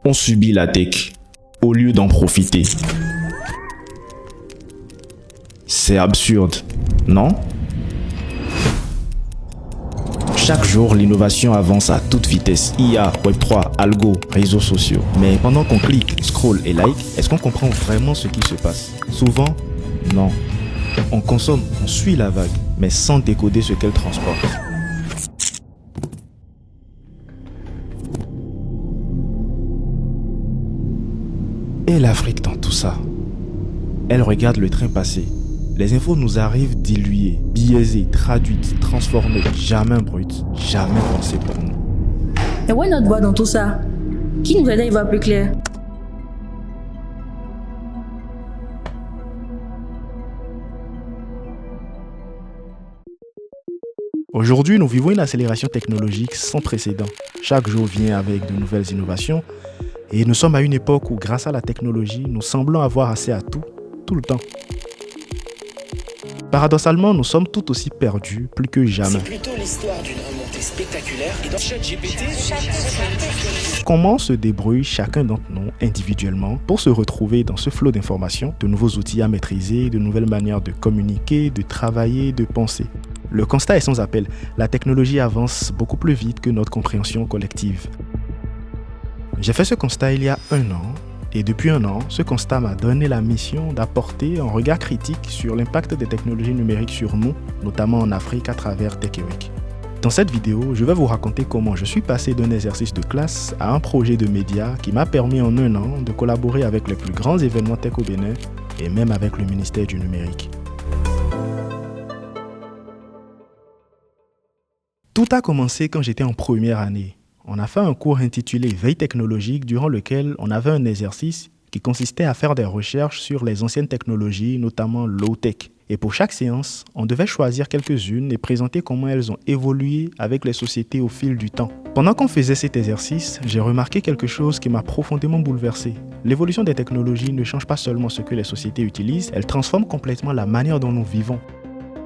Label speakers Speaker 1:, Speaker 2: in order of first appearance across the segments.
Speaker 1: On subit la tech au lieu d'en profiter. C'est absurde, non? Chaque jour, l'innovation avance à toute vitesse. IA, Web3, algo, réseaux sociaux. Mais pendant qu'on clique, scroll et like, est-ce qu'on comprend vraiment ce qui se passe? Souvent, non. On consomme, on suit la vague, mais sans décoder ce qu'elle transporte. Et l'Afrique dans tout ça? Elle regarde le train passer. Les infos nous arrivent diluées, biaisées, traduites, transformées, jamais brutes, jamais pensées pour nous.
Speaker 2: Et où est notre voix dans tout ça? Qui nous aide à y voir plus clair?
Speaker 1: Aujourd'hui, nous vivons une accélération technologique sans précédent. Chaque jour vient avec de nouvelles innovations et nous sommes à une époque où, grâce à la technologie, nous semblons avoir accès à tout le temps. Paradoxalement, nous sommes tout aussi perdus, plus que jamais.
Speaker 3: C'est plutôt l'histoire d'une remontée spectaculaire et dans ChatGPT.
Speaker 1: Comment se débrouille chacun d'entre nous individuellement pour se retrouver dans ce flot d'informations, de nouveaux outils à maîtriser, de nouvelles manières de communiquer, de travailler, de penser? Le constat est sans appel, la technologie avance beaucoup plus vite que notre compréhension collective. J'ai fait ce constat il y a 1 an. Et depuis 1 an, ce constat m'a donné la mission d'apporter un regard critique sur l'impact des technologies numériques sur nous, notamment en Afrique à travers Tech Week. Dans cette vidéo, je vais vous raconter comment je suis passé d'un exercice de classe à un projet de média qui m'a permis en 1 an de collaborer avec les plus grands événements tech au Bénin et même avec le ministère du numérique. Tout a commencé quand j'étais en première année. On a fait un cours intitulé Veille technologique durant lequel on avait un exercice qui consistait à faire des recherches sur les anciennes technologies, notamment low-tech. Et pour chaque séance, on devait choisir quelques-unes et présenter comment elles ont évolué avec les sociétés au fil du temps. Pendant qu'on faisait cet exercice, j'ai remarqué quelque chose qui m'a profondément bouleversé. L'évolution des technologies ne change pas seulement ce que les sociétés utilisent, elle transforme complètement la manière dont nous vivons.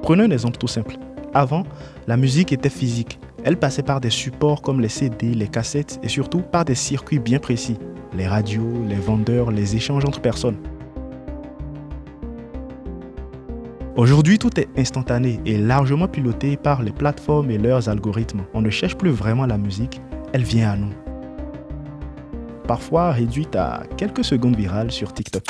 Speaker 1: Prenons un exemple tout simple. Avant, la musique était physique. Elle passait par des supports comme les CD, les cassettes et surtout par des circuits bien précis. Les radios, les vendeurs, les échanges entre personnes. Aujourd'hui, tout est instantané et largement piloté par les plateformes et leurs algorithmes. On ne cherche plus vraiment la musique, elle vient à nous. Parfois réduite à quelques secondes virales sur TikTok.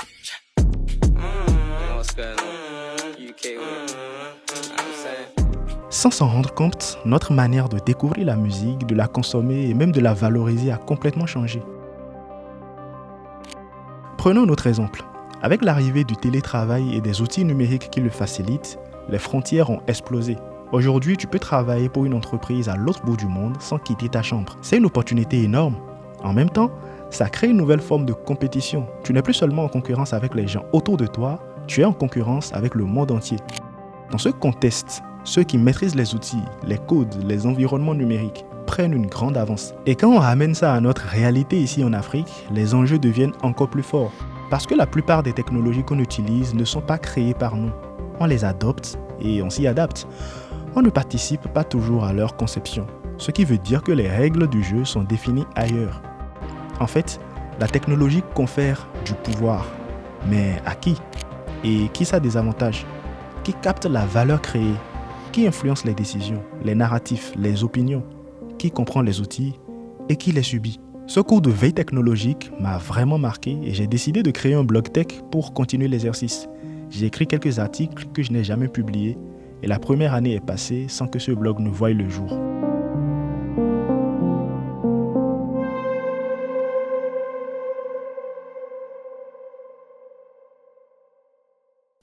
Speaker 1: Sans s'en rendre compte, notre manière de découvrir la musique, de la consommer et même de la valoriser a complètement changé. Prenons un autre exemple. Avec l'arrivée du télétravail et des outils numériques qui le facilitent, les frontières ont explosé. Aujourd'hui, tu peux travailler pour une entreprise à l'autre bout du monde sans quitter ta chambre. C'est une opportunité énorme. En même temps, ça crée une nouvelle forme de compétition. Tu n'es plus seulement en concurrence avec les gens autour de toi, tu es en concurrence avec le monde entier. Dans ce contexte, ceux qui maîtrisent les outils, les codes, les environnements numériques prennent une grande avance. Et quand on ramène ça à notre réalité ici en Afrique, les enjeux deviennent encore plus forts. Parce que la plupart des technologies qu'on utilise ne sont pas créées par nous. On les adopte et on s'y adapte. On ne participe pas toujours à leur conception. Ce qui veut dire que les règles du jeu sont définies ailleurs. En fait, la technologie confère du pouvoir. Mais à qui? Et qui ça désavantage? Qui capte la valeur créée? Qui influence les décisions, les narratifs, les opinions? Qui comprend les outils et qui les subit? Ce cours de veille technologique m'a vraiment marqué et j'ai décidé de créer un blog tech pour continuer l'exercice. J'ai écrit quelques articles que je n'ai jamais publiés et la première année est passée sans que ce blog ne voie le jour.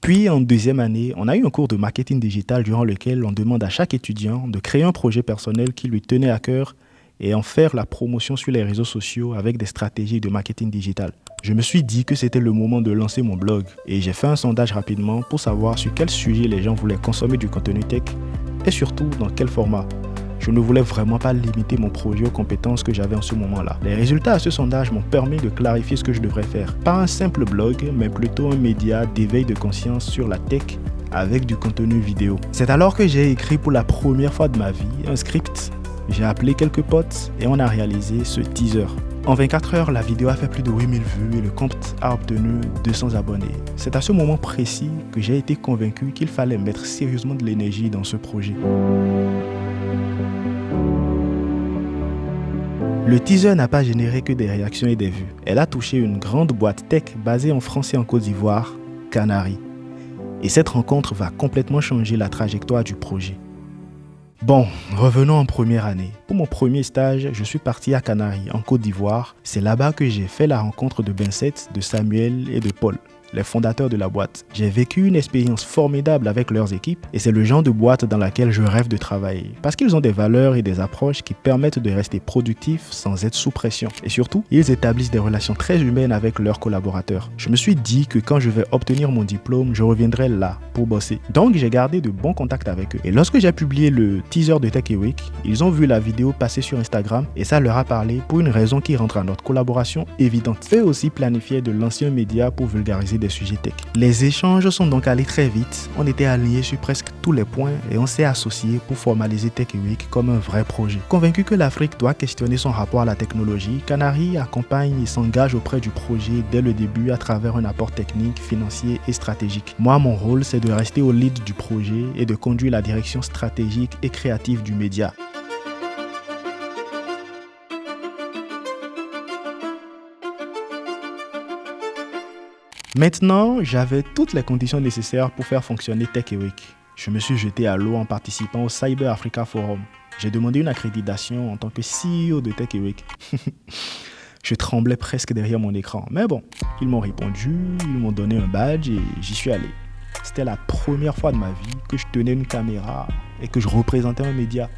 Speaker 1: Puis en 2e année, on a eu un cours de marketing digital durant lequel on demande à chaque étudiant de créer un projet personnel qui lui tenait à cœur et en faire la promotion sur les réseaux sociaux avec des stratégies de marketing digital. Je me suis dit que c'était le moment de lancer mon blog et j'ai fait un sondage rapidement pour savoir sur quel sujet les gens voulaient consommer du contenu tech et surtout dans quel format. Je ne voulais vraiment pas limiter mon projet aux compétences que j'avais en ce moment-là. Les résultats à ce sondage m'ont permis de clarifier ce que je devrais faire. Pas un simple blog, mais plutôt un média d'éveil de conscience sur la tech avec du contenu vidéo. C'est alors que j'ai écrit pour la première fois de ma vie un script. J'ai appelé quelques potes et on a réalisé ce teaser. En 24 heures, la vidéo a fait plus de 8000 vues et le compte a obtenu 200 abonnés. C'est à ce moment précis que j'ai été convaincu qu'il fallait mettre sérieusement de l'énergie dans ce projet. Le teaser n'a pas généré que des réactions et des vues. Elle a touché une grande boîte tech basée en France et en Côte d'Ivoire, Canary. Et cette rencontre va complètement changer la trajectoire du projet. Bon, revenons en première année. Pour mon premier stage, je suis parti à Canary, en Côte d'Ivoire. C'est là-bas que j'ai fait la rencontre de Benset, de Samuel et de Paul, les fondateurs de la boîte. J'ai vécu une expérience formidable avec leurs équipes et c'est le genre de boîte dans laquelle je rêve de travailler. Parce qu'ils ont des valeurs et des approches qui permettent de rester productifs sans être sous pression. Et surtout, ils établissent des relations très humaines avec leurs collaborateurs. Je me suis dit que quand je vais obtenir mon diplôme, je reviendrai là pour bosser. Donc j'ai gardé de bons contacts avec eux. Et lorsque j'ai publié le teaser de Tech Week, ils ont vu la vidéo passer sur Instagram et ça leur a parlé pour une raison qui rentre à notre collaboration évidente. Eux aussi planifiaient de l'ancien média pour vulgariser des sujets tech. Les échanges sont donc allés très vite, on était alignés sur presque tous les points et on s'est associés pour formaliser Tech Week comme un vrai projet. Convaincu que l'Afrique doit questionner son rapport à la technologie, Canary accompagne et s'engage auprès du projet dès le début à travers un apport technique, financier et stratégique. Moi, mon rôle, c'est de rester au lead du projet et de conduire la direction stratégique et créative du média. Maintenant, j'avais toutes les conditions nécessaires pour faire fonctionner Tech Week. Je me suis jeté à l'eau en participant au Cyber Africa Forum. J'ai demandé une accréditation en tant que CEO de Tech Week. Je tremblais presque derrière mon écran. Mais bon, ils m'ont répondu, ils m'ont donné un badge et j'y suis allé. C'était la première fois de ma vie que je tenais une caméra et que je représentais un média.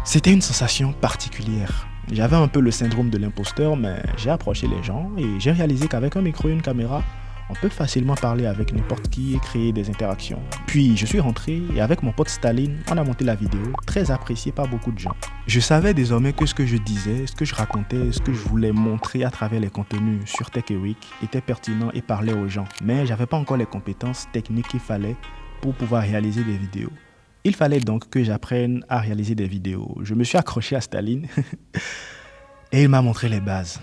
Speaker 1: C'était une sensation particulière. J'avais un peu le syndrome de l'imposteur, mais j'ai approché les gens et j'ai réalisé qu'avec un micro et une caméra, on peut facilement parler avec n'importe qui et créer des interactions. Puis je suis rentré et avec mon pote Staline, on a monté la vidéo, très appréciée par beaucoup de gens. Je savais désormais que ce que je disais, ce que je racontais, ce que je voulais montrer à travers les contenus sur Tech Week était pertinent et parlait aux gens. Mais j'avais pas encore les compétences techniques qu'il fallait pour pouvoir réaliser des vidéos. Il fallait donc que j'apprenne à réaliser des vidéos. Je me suis accroché à Staline et il m'a montré les bases.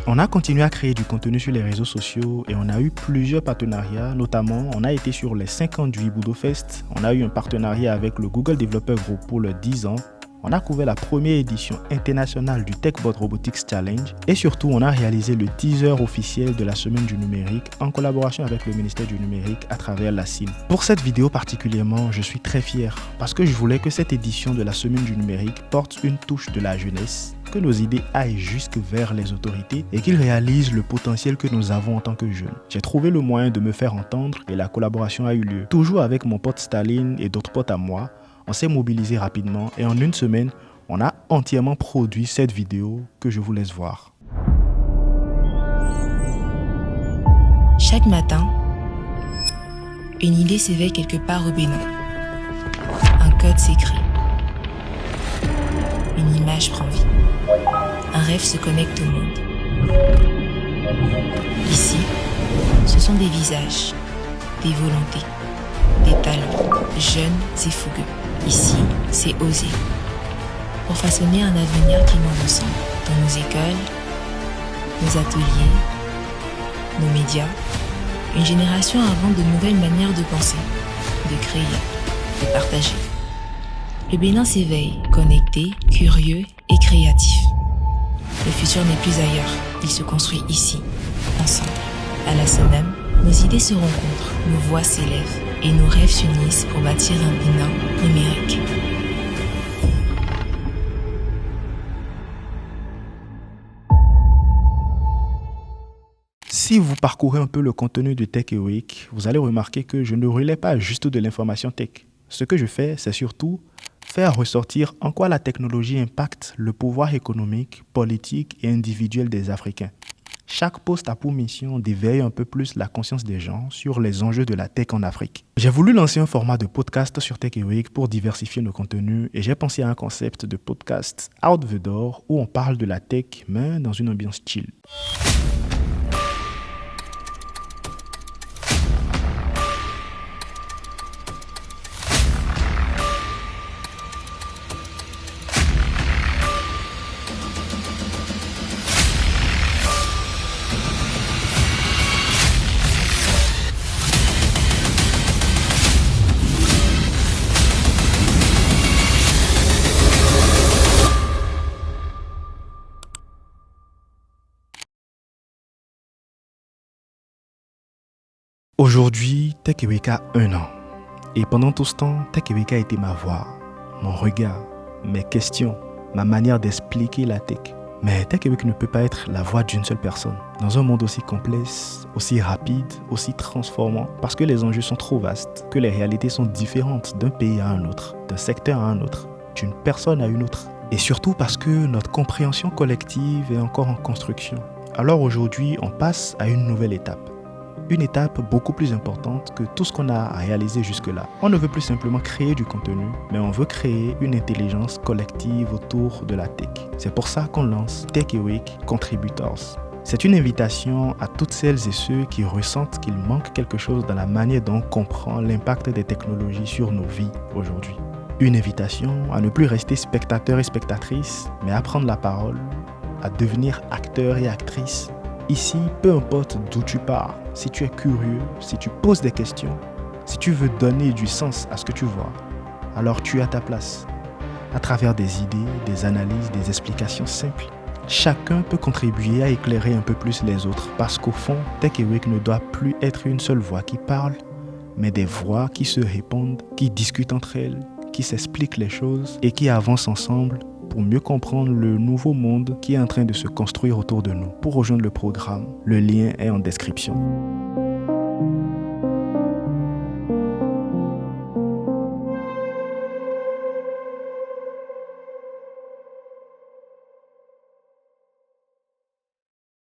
Speaker 1: On a continué à créer du contenu sur les réseaux sociaux et on a eu plusieurs partenariats. Notamment, on a été sur les 5 ans du Ibudo Fest. On a eu un partenariat avec le Google Developer Group pour le 10 ans. On a couvert la première édition internationale du TechBot Robotics Challenge et surtout on a réalisé le teaser officiel de la semaine du numérique en collaboration avec le ministère du numérique à travers la CIM. Pour cette vidéo particulièrement, je suis très fier parce que je voulais que cette édition de la semaine du numérique porte une touche de la jeunesse, que nos idées aillent jusque vers les autorités et qu'ils réalisent le potentiel que nous avons en tant que jeunes. J'ai trouvé le moyen de me faire entendre et la collaboration a eu lieu. Toujours avec mon pote Staline et d'autres potes à moi, on s'est mobilisé rapidement et en une semaine, on a entièrement produit cette vidéo que je vous laisse voir.
Speaker 4: Chaque matin, une idée s'éveille quelque part au Bénin. Un code s'écrit. Une image prend vie. Un rêve se connecte au monde. Ici, ce sont des visages, des volontés, des talents, jeunes et fougueux. Ici, c'est oser. Pour façonner un avenir qui nous ressemble. Dans nos écoles, nos ateliers, nos médias, une génération invente de nouvelles manières de penser, de créer, de partager. Le Bénin s'éveille, connecté, curieux et créatif. Le futur n'est plus ailleurs, il se construit ici, ensemble. À la SONAM, nos idées se rencontrent, nos voix s'élèvent et nos rêves s'unissent pour bâtir un Bénin numérique.
Speaker 1: Si vous parcourez un peu le contenu de Tech Week, vous allez remarquer que je ne relais pas juste de l'information tech. Ce que je fais, c'est surtout faire ressortir en quoi la technologie impacte le pouvoir économique, politique et individuel des Africains. Chaque post a pour mission d'éveiller un peu plus la conscience des gens sur les enjeux de la tech en Afrique. J'ai voulu lancer un format de podcast sur Tech Week pour diversifier nos contenus et j'ai pensé à un concept de podcast out the door où on parle de la tech mais dans une ambiance chill. Aujourd'hui, Tech Eureka a 1 an. Et pendant tout ce temps, Tech Eureka a été ma voix, mon regard, mes questions, ma manière d'expliquer la tech. Mais Tech Eureka ne peut pas être la voix d'une seule personne. Dans un monde aussi complexe, aussi rapide, aussi transformant, parce que les enjeux sont trop vastes, que les réalités sont différentes d'un pays à un autre, d'un secteur à un autre, d'une personne à une autre. Et surtout parce que notre compréhension collective est encore en construction. Alors aujourd'hui, on passe à une nouvelle étape. Une étape beaucoup plus importante que tout ce qu'on a réalisé jusque-là. On ne veut plus simplement créer du contenu, mais on veut créer une intelligence collective autour de la tech. C'est pour ça qu'on lance Tech Week Contributors. C'est une invitation à toutes celles et ceux qui ressentent qu'il manque quelque chose dans la manière dont on comprend l'impact des technologies sur nos vies aujourd'hui. Une invitation à ne plus rester spectateur et spectatrice, mais à prendre la parole, à devenir acteur et actrice. Ici, peu importe d'où tu pars, si tu es curieux, si tu poses des questions, si tu veux donner du sens à ce que tu vois, alors tu as ta place. À travers des idées, des analyses, des explications simples, chacun peut contribuer à éclairer un peu plus les autres parce qu'au fond, Tech Week ne doit plus être une seule voix qui parle, mais des voix qui se répondent, qui discutent entre elles, qui s'expliquent les choses et qui avancent ensemble pour mieux comprendre le nouveau monde qui est en train de se construire autour de nous. Pour rejoindre le programme, le lien est en description.